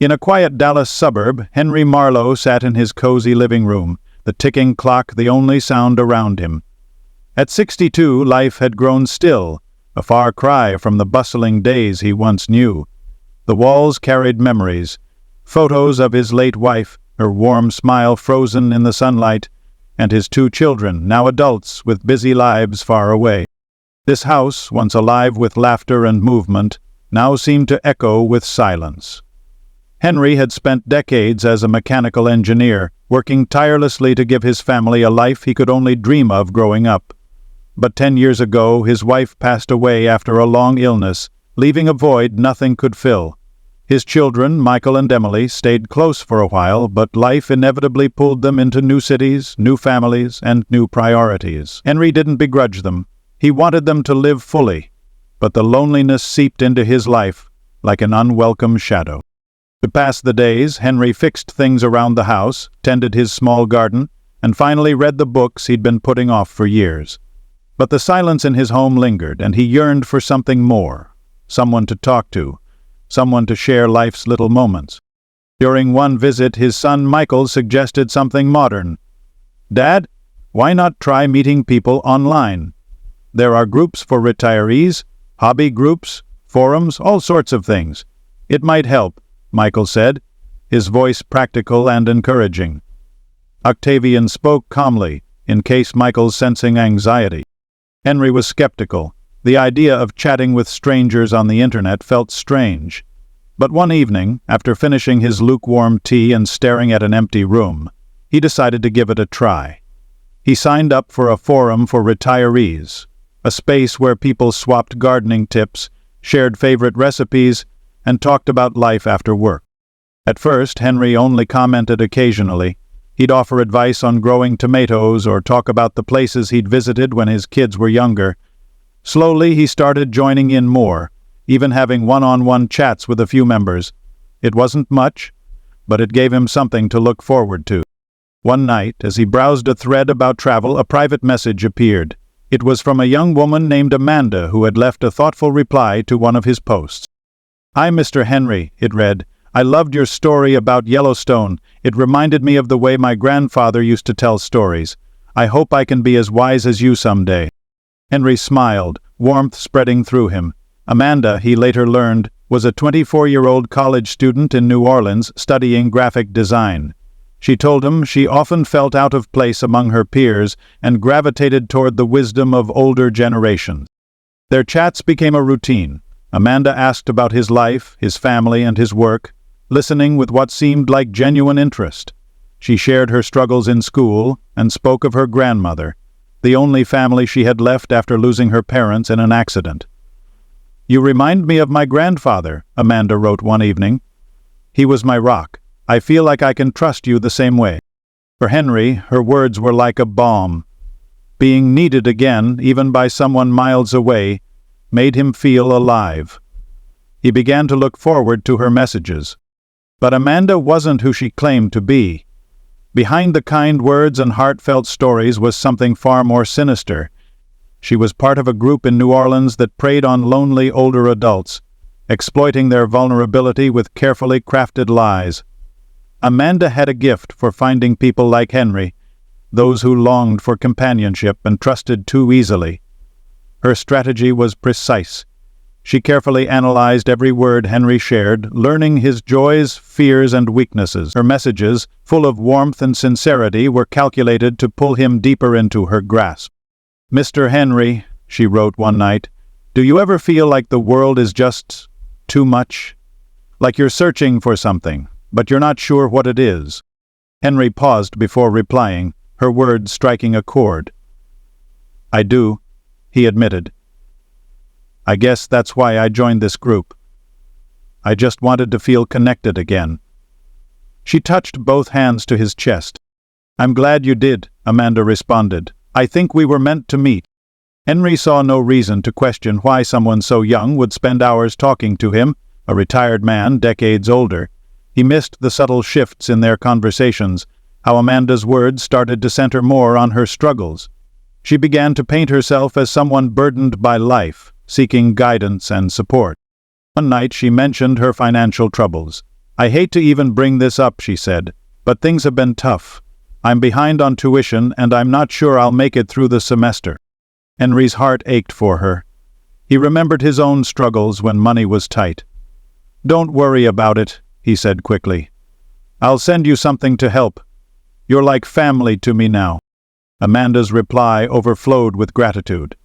In a quiet Dallas suburb, Henry Marlowe sat in his cozy living room, the ticking clock the only sound around him. At 62, life had grown still, a far cry from the bustling days he once knew. The walls carried memories, photos of his late wife, her warm smile frozen in the sunlight, and his 2 children, now adults with busy lives far away. This house, once alive with laughter and movement, now seemed to echo with silence. Henry had spent decades as a mechanical engineer, working tirelessly to give his family a life he could only dream of growing up. But 10 years ago, his wife passed away after a long illness, leaving a void nothing could fill. His children, Michael and Emily, stayed close for a while, but life inevitably pulled them into new cities, new families, and new priorities. Henry didn't begrudge them. He wanted them to live fully, but the loneliness seeped into his life like an unwelcome shadow. To pass the days, Henry fixed things around the house, tended his small garden, and finally read the books he'd been putting off for years. But the silence in his home lingered, and he yearned for something more, someone to talk to, someone to share life's little moments. During one visit, his son Michael suggested something modern. "Dad, why not try meeting people online? There are groups for retirees, hobby groups, forums, all sorts of things. It might help," Michael said, his voice practical and encouraging. Octavian spoke calmly, in case Michael's sensing anxiety. Henry was skeptical. The idea of chatting with strangers on the internet felt strange. But one evening, after finishing his lukewarm tea and staring at an empty room, he decided to give it a try. He signed up for a forum for retirees, a space where people swapped gardening tips, shared favorite recipes, and talked about life after work. At first, Henry only commented occasionally. He'd offer advice on growing tomatoes or talk about the places he'd visited when his kids were younger. Slowly, he started joining in more, even having one-on-one chats with a few members. It wasn't much, but it gave him something to look forward to. One night, as he browsed a thread about travel, a private message appeared. It was from a young woman named Amanda who had left a thoughtful reply to one of his posts. "Hi, Mr. Henry," it read. "I loved your story about Yellowstone. It reminded me of the way my grandfather used to tell stories. I hope I can be as wise as you someday." Henry smiled, warmth spreading through him. Amanda, he later learned, was a 24-year-old college student in New Orleans studying graphic design. She told him she often felt out of place among her peers and gravitated toward the wisdom of older generations. Their chats became a routine. Amanda asked about his life, his family, and his work, listening with what seemed like genuine interest. She shared her struggles in school and spoke of her grandmother, the only family she had left after losing her parents in an accident. "You remind me of my grandfather," Amanda wrote one evening. "He was my rock. I feel like I can trust you the same way." For Henry, her words were like a balm. Being needed again, even by someone miles away, made him feel alive. He began to look forward to her messages. But Amanda wasn't who she claimed to be. Behind the kind words and heartfelt stories was something far more sinister. She was part of a group in New Orleans that preyed on lonely older adults, exploiting their vulnerability with carefully crafted lies. Amanda had a gift for finding people like Henry, those who longed for companionship and trusted too easily. Her strategy was precise. She carefully analyzed every word Henry shared, learning his joys, fears, and weaknesses. Her messages, full of warmth and sincerity, were calculated to pull him deeper into her grasp. "Mr. Henry," she wrote one night, "do you ever feel like the world is just too much? Like you're searching for something, but you're not sure what it is?" Henry paused before replying, her words striking a chord. "I do," he admitted. "I guess that's why I joined this group. I just wanted to feel connected again." She touched both hands to his chest. "I'm glad you did," Amanda responded. "I think we were meant to meet." Henry saw no reason to question why someone so young would spend hours talking to him, a retired man decades older. He missed the subtle shifts in their conversations, how Amanda's words started to center more on her struggles. She began to paint herself as someone burdened by life, seeking guidance and support. One night she mentioned her financial troubles. "I hate to even bring this up," she said, "but things have been tough. I'm behind on tuition and I'm not sure I'll make it through the semester." Henry's heart ached for her. He remembered his own struggles when money was tight. "Don't worry about it," he said quickly. "I'll send you something to help. You're like family to me now." Amanda's reply overflowed with gratitude.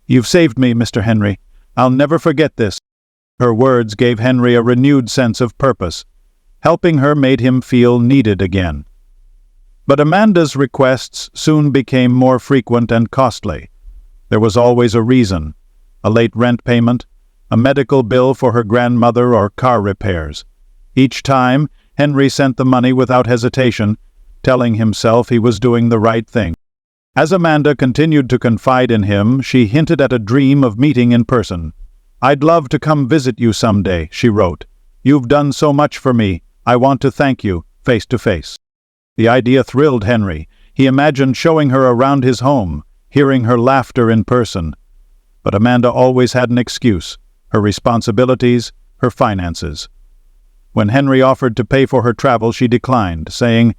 "You've saved me, Mr. Henry. I'll never forget this." Her words gave Henry a renewed sense of purpose. Helping her made him feel needed again. But Amanda's requests soon became more frequent and costly. There was always a reason: a late rent payment, a medical bill for her grandmother, or car repairs. Each time, Henry sent the money without hesitation, telling himself he was doing the right thing. As Amanda continued to confide in him, she hinted at a dream of meeting in person. "I'd love to come visit you someday," she wrote. "You've done so much for me. I want to thank you, face to face." The idea thrilled Henry. He imagined showing her around his home, hearing her laughter in person. But Amanda always had an excuse: her responsibilities, her finances. When Henry offered to pay for her travel, she declined, saying,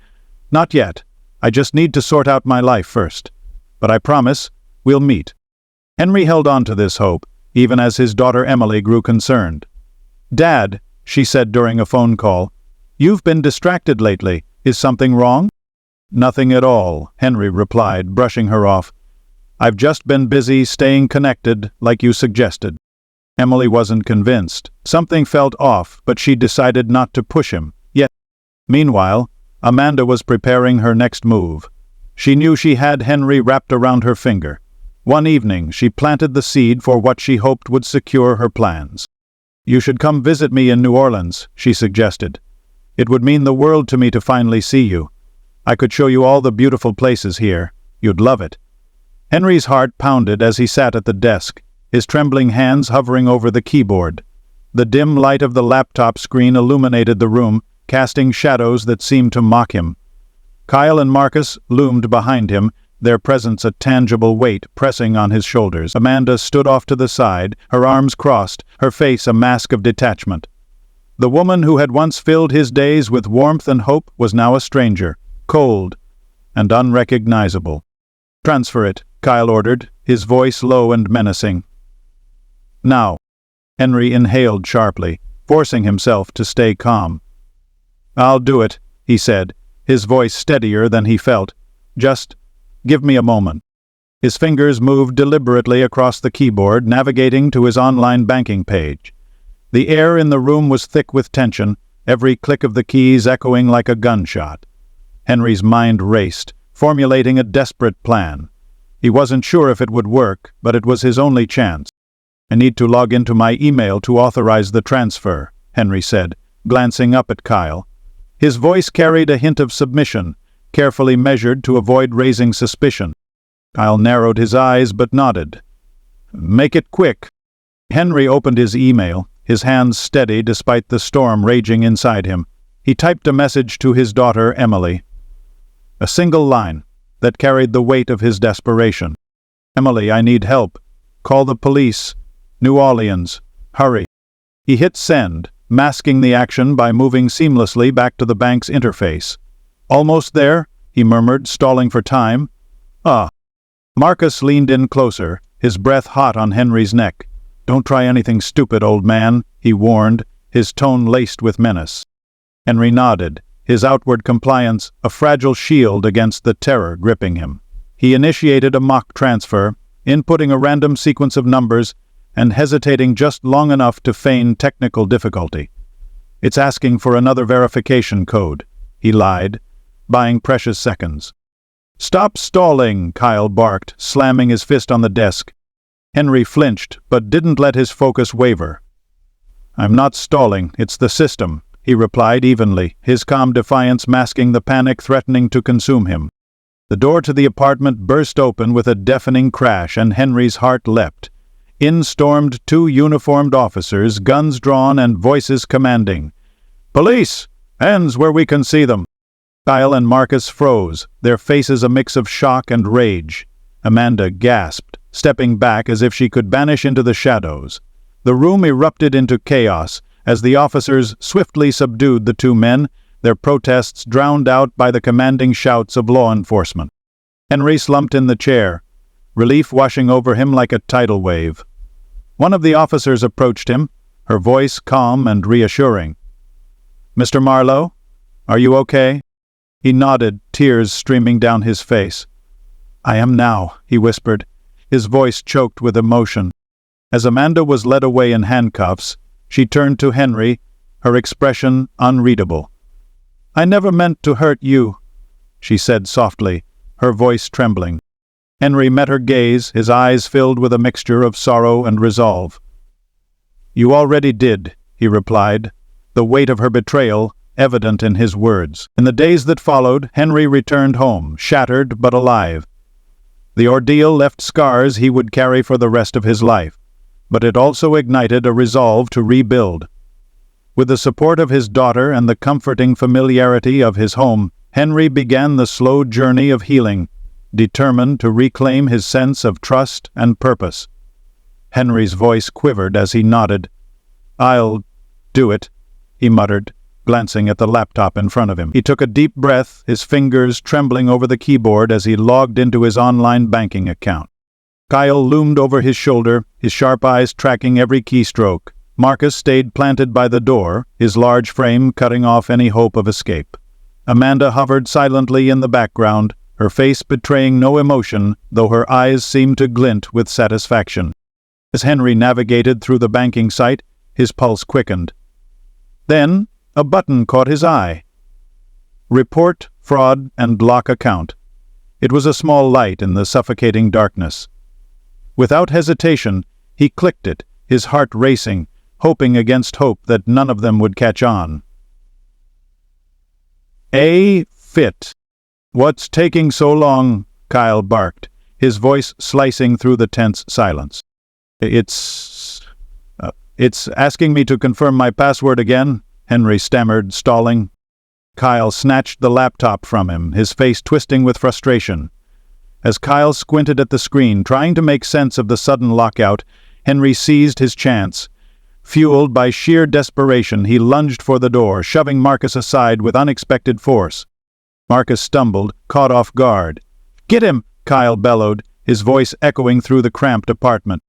"Not yet. I just need to sort out my life first. But I promise, we'll meet." Henry held on to this hope, even as his daughter Emily grew concerned. "Dad," she said during a phone call, "you've been distracted lately. Is something wrong?" "Nothing at all," Henry replied, brushing her off. "I've just been busy staying connected, like you suggested." Emily wasn't convinced. Something felt off, but she decided not to push him. Yet, meanwhile, Amanda was preparing her next move. She knew she had Henry wrapped around her finger. One evening, she planted the seed for what she hoped would secure her plans. "You should come visit me in New Orleans," she suggested. "It would mean the world to me to finally see you. I could show you all the beautiful places here. You'd love it." Henry's heart pounded as he sat at the desk, his trembling hands hovering over the keyboard. The dim light of the laptop screen illuminated the room, casting shadows that seemed to mock him. Kyle and Marcus loomed behind him, their presence a tangible weight pressing on his shoulders. Amanda stood off to the side, her arms crossed, her face a mask of detachment. The woman who had once filled his days with warmth and hope was now a stranger, cold and unrecognizable. "Transfer it," Kyle ordered, his voice low and menacing. "Now." Henry inhaled sharply, forcing himself to stay calm. "I'll do it," he said, his voice steadier than he felt. "Just give me a moment." His fingers moved deliberately across the keyboard, navigating to his online banking page. The air in the room was thick with tension, every click of the keys echoing like a gunshot. Henry's mind raced, formulating a desperate plan. He wasn't sure if it would work, but it was his only chance. "I need to log into my email to authorize the transfer," Henry said, glancing up at Kyle. His voice carried a hint of submission, carefully measured to avoid raising suspicion. Kyle narrowed his eyes but nodded. "Make it quick." Henry opened his email, his hands steady despite the storm raging inside him. He typed a message to his daughter Emily. A single line that carried the weight of his desperation. "Emily, I need help. Call the police. New Orleans. Hurry." He hit send, masking the action by moving seamlessly back to the bank's interface. "Almost there?" he murmured, stalling for time. "Ah." Marcus leaned in closer, his breath hot on Henry's neck. "Don't try anything stupid, old man," he warned, his tone laced with menace. Henry nodded, his outward compliance a fragile shield against the terror gripping him. He initiated a mock transfer, inputting a random sequence of numbers and hesitating just long enough to feign technical difficulty. "It's asking for another verification code," he lied, buying precious seconds. "Stop stalling," Kyle barked, slamming his fist on the desk. Henry flinched, but didn't let his focus waver. "I'm not stalling, it's the system," he replied evenly, his calm defiance masking the panic threatening to consume him. The door to the apartment burst open with a deafening crash, and Henry's heart leapt. In stormed two uniformed officers, guns drawn and voices commanding. "Police! Hands where we can see them!" Kyle and Marcus froze, their faces a mix of shock and rage. Amanda gasped, stepping back as if she could vanish into the shadows. The room erupted into chaos, as the officers swiftly subdued the two men, their protests drowned out by the commanding shouts of law enforcement. Henry slumped in the chair, relief washing over him like a tidal wave. One of the officers approached him, her voice calm and reassuring. "Mr. Marlowe, are you okay?" He nodded, tears streaming down his face. "I am now," he whispered, his voice choked with emotion. As Amanda was led away in handcuffs, she turned to Henry, her expression unreadable. "I never meant to hurt you," she said softly, her voice trembling. Henry met her gaze, his eyes filled with a mixture of sorrow and resolve. "You already did," he replied, the weight of her betrayal evident in his words. In the days that followed, Henry returned home, shattered but alive. The ordeal left scars he would carry for the rest of his life, but it also ignited a resolve to rebuild. With the support of his daughter and the comforting familiarity of his home, Henry began the slow journey of healing, determined to reclaim his sense of trust and purpose. Henry's voice quivered as he nodded. "I'll do it," he muttered, glancing at the laptop in front of him. He took a deep breath, his fingers trembling over the keyboard as he logged into his online banking account. Kyle loomed over his shoulder, his sharp eyes tracking every keystroke. Marcus stayed planted by the door, his large frame cutting off any hope of escape. Amanda hovered silently in the background, her face betraying no emotion, though her eyes seemed to glint with satisfaction. As Henry navigated through the banking site, his pulse quickened. Then, a button caught his eye. Report, fraud, and lock account. It was a small light in the suffocating darkness. Without hesitation, he clicked it, his heart racing, hoping against hope that none of them would catch on. Fit. "What's taking so long?" Kyle barked, his voice slicing through the tense silence. It's asking me to confirm my password again," Henry stammered, stalling. Kyle snatched the laptop from him, his face twisting with frustration. As Kyle squinted at the screen, trying to make sense of the sudden lockout, Henry seized his chance. Fueled by sheer desperation, he lunged for the door, shoving Marcus aside with unexpected force. Marcus stumbled, caught off guard. "Get him!" Kyle bellowed, his voice echoing through the cramped apartment.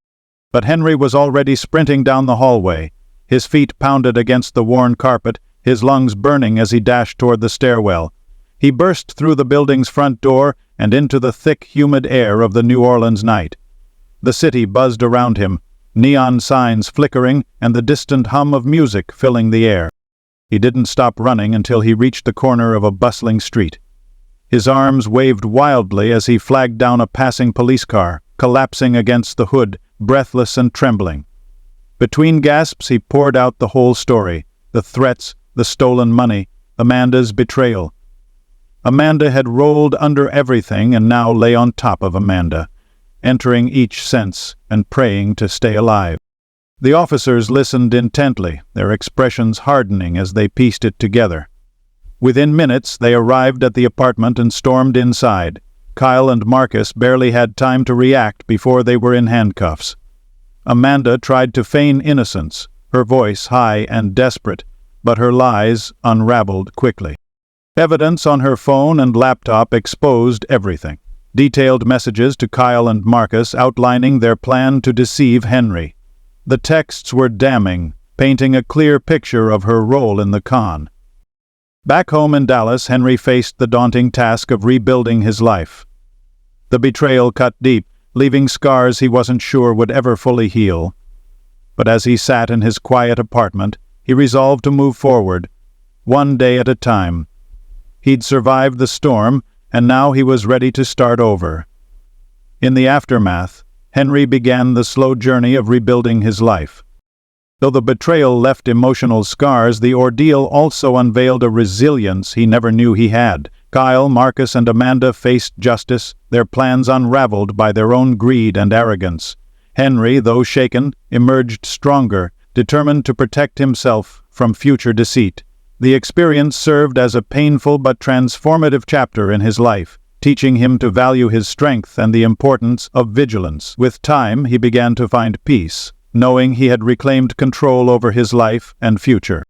But Henry was already sprinting down the hallway. His feet pounded against the worn carpet, his lungs burning as he dashed toward the stairwell. He burst through the building's front door and into the thick, humid air of the New Orleans night. The city buzzed around him, neon signs flickering and the distant hum of music filling the air. He didn't stop running until he reached the corner of a bustling street. His arms waved wildly as he flagged down a passing police car, collapsing against the hood, breathless and trembling. Between gasps he poured out the whole story, the threats, the stolen money, Amanda's betrayal. Amanda had rolled under everything and now lay on top of Amanda, entering each sense and praying to stay alive. The officers listened intently, their expressions hardening as they pieced it together. Within minutes, they arrived at the apartment and stormed inside. Kyle and Marcus barely had time to react before they were in handcuffs. Amanda tried to feign innocence, her voice high and desperate, but her lies unraveled quickly. Evidence on her phone and laptop exposed everything. Detailed messages to Kyle and Marcus outlining their plan to deceive Henry. The texts were damning, painting a clear picture of her role in the con. Back home in Dallas, Henry faced the daunting task of rebuilding his life. The betrayal cut deep, leaving scars he wasn't sure would ever fully heal. But as he sat in his quiet apartment, he resolved to move forward, one day at a time. He'd survived the storm, and now he was ready to start over. In the aftermath, Henry began the slow journey of rebuilding his life. Though the betrayal left emotional scars, the ordeal also unveiled a resilience he never knew he had. Kyle, Marcus, and Amanda faced justice, their plans unraveled by their own greed and arrogance. Henry, though shaken, emerged stronger, determined to protect himself from future deceit. The experience served as a painful but transformative chapter in his life, teaching him to value his strength and the importance of vigilance. With time, he began to find peace, knowing he had reclaimed control over his life and future.